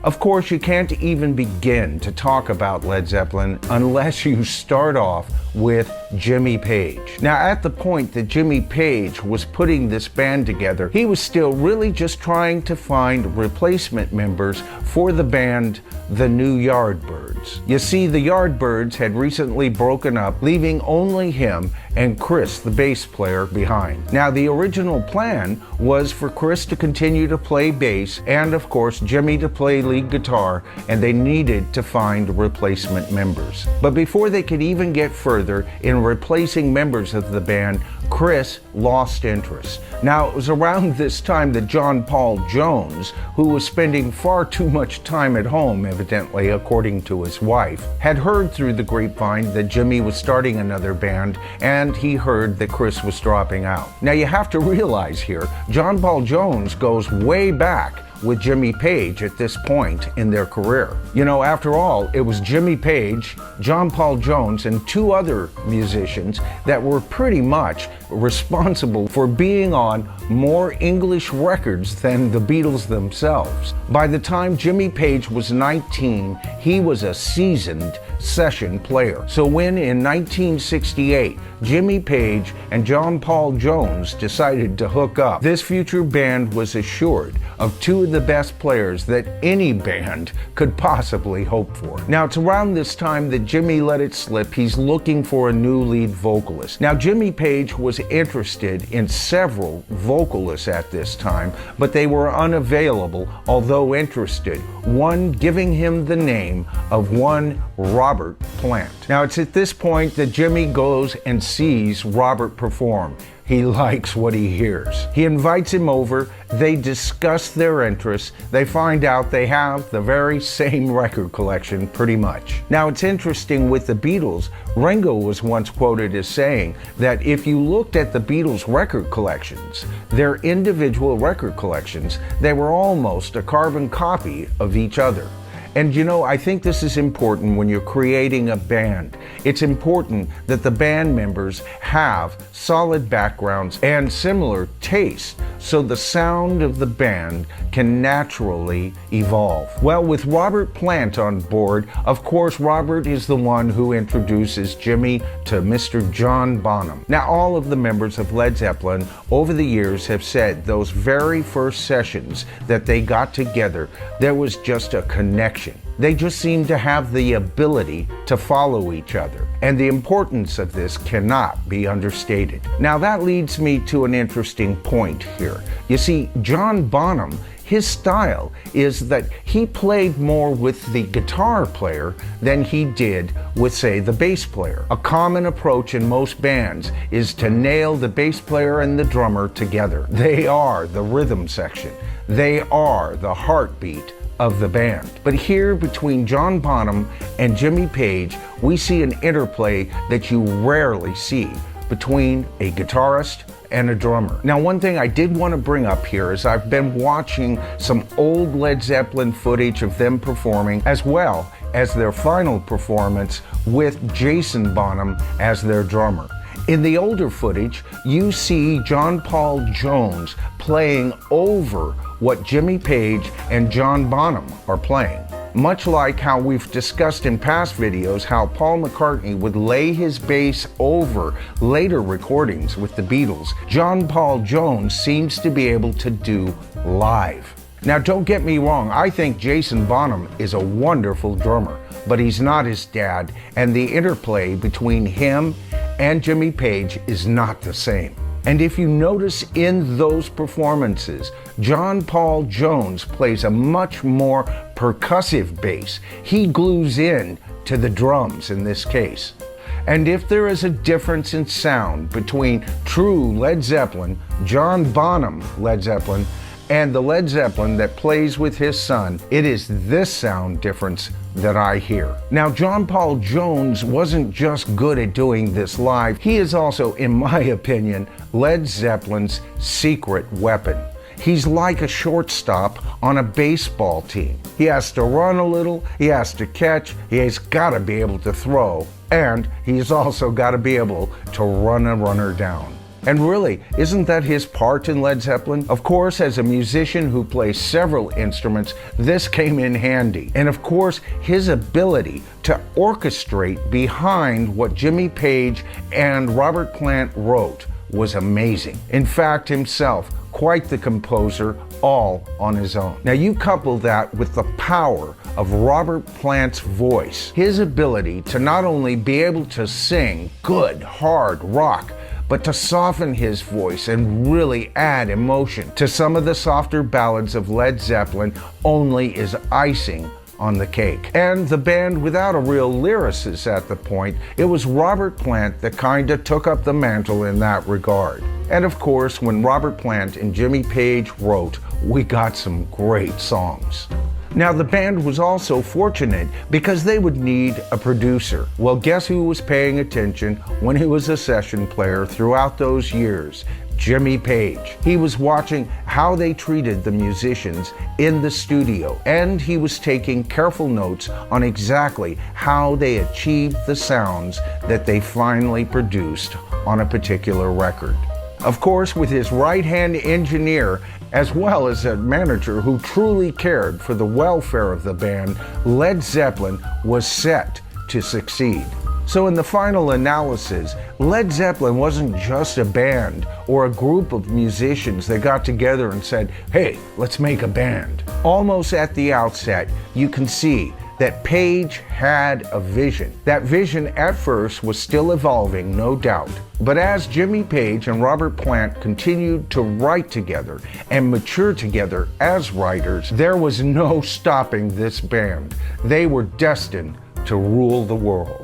Of course, you can't even begin to talk about Led Zeppelin unless you start off with Jimmy Page. Now, at the point that Jimmy Page was putting this band together, he was still really just trying to find replacement members for the band, the New Yardbirds. You see, the Yardbirds had recently broken up, leaving only him and Chris, the bass player, behind. Now, the original plan was for Chris to continue to play bass and, of course, Jimmy to play lead guitar, and they needed to find replacement members. But before they could even get further in replacing members of the band, Chris lost interest. Now, it was around this time that John Paul Jones, who was spending far too much time at home, evidently, according to his wife, had heard through the grapevine that Jimmy was starting another band, and he heard that Chris was dropping out. Now, you have to realize here, John Paul Jones goes way back with Jimmy Page at this point in their career. You know, after all, it was Jimmy Page, John Paul Jones, and two other musicians that were pretty much responsible for being on more English records than the Beatles themselves. By the time Jimmy Page was 19, he was a seasoned session player. So when in 1968, Jimmy Page and John Paul Jones decided to hook up, this future band was assured of two of the best players that any band could possibly hope for. Now, it's around this time that Jimmy let it slip he's looking for a new lead vocalist. Now, Jimmy Page was interested in several vocalists at this time, but they were unavailable, although interested, one giving him the name of one Robert Plant. Now, it's at this point that Jimmy goes and sees Robert perform. He likes what he hears. He invites him over, they discuss their interests, they find out they have the very same record collection pretty much. Now, it's interesting with the Beatles, Ringo was once quoted as saying that if you looked at the Beatles' record collections, their individual record collections, they were almost a carbon copy of each other. And you know, I think this is important when you're creating a band. It's important that the band members have solid backgrounds and similar tastes so the sound of the band can naturally evolve. Well, with Robert Plant on board, of course, Robert is the one who introduces Jimmy to Mr. John Bonham. Now, all of the members of Led Zeppelin over the years have said those very first sessions that they got together, there was just a connection. They just seem to have the ability to follow each other, and the importance of this cannot be understated. Now, that leads me to an interesting point here. You see, John Bonham, his style is that he played more with the guitar player than he did with, say, the bass player. A common approach in most bands is to nail the bass player and the drummer together. They are the rhythm section. They are the heartbeat of the band. But here, between John Bonham and Jimmy Page, we see an interplay that you rarely see between a guitarist and a drummer. Now, one thing I did want to bring up here is I've been watching some old Led Zeppelin footage of them performing, as well as their final performance with Jason Bonham as their drummer. In the older footage, you see John Paul Jones playing over what Jimmy Page and John Bonham are playing. Much like how we've discussed in past videos how Paul McCartney would lay his bass over later recordings with the Beatles, John Paul Jones seems to be able to do live. Now, don't get me wrong, I think Jason Bonham is a wonderful drummer, but he's not his dad, and the interplay between him and Jimmy Page is not the same. And if you notice in those performances, John Paul Jones plays a much more percussive bass. He glues in to the drums in this case. And if there is a difference in sound between true Led Zeppelin, John Bonham Led Zeppelin, and the Led Zeppelin that plays with his son, it is this sound difference that I hear. Now, John Paul Jones wasn't just good at doing this live, he is also, in my opinion, Led Zeppelin's secret weapon. He's like a shortstop on a baseball team. He has to run a little, he has to catch, he has got to be able to throw, and he's also got to be able to run a runner down. And really, isn't that his part in Led Zeppelin? Of course, as a musician who plays several instruments, this came in handy. And of course, his ability to orchestrate behind what Jimmy Page and Robert Plant wrote was amazing. In fact, himself, quite the composer, all on his own. Now you couple that with the power of Robert Plant's voice, his ability to not only be able to sing good, hard rock, but to soften his voice and really add emotion to some of the softer ballads of Led Zeppelin only is icing on the cake. And the band without a real lyricist at the point, it was Robert Plant that kinda took up the mantle in that regard. And of course, when Robert Plant and Jimmy Page wrote, we got some great songs. Now the band was also fortunate because they would need a producer. Well, guess who was paying attention when he was a session player throughout those years? Jimmy Page. He was watching how they treated the musicians in the studio, and he was taking careful notes on exactly how they achieved the sounds that they finally produced on a particular record. Of course, with his right-hand engineer, as well as a manager who truly cared for the welfare of the band, Led Zeppelin was set to succeed. So in the final analysis, Led Zeppelin wasn't just a band or a group of musicians that got together and said, hey, let's make a band. Almost at the outset, you can see that Page had a vision. That vision at first was still evolving, no doubt. But as Jimmy Page and Robert Plant continued to write together and mature together as writers, there was no stopping this band. They were destined to rule the world.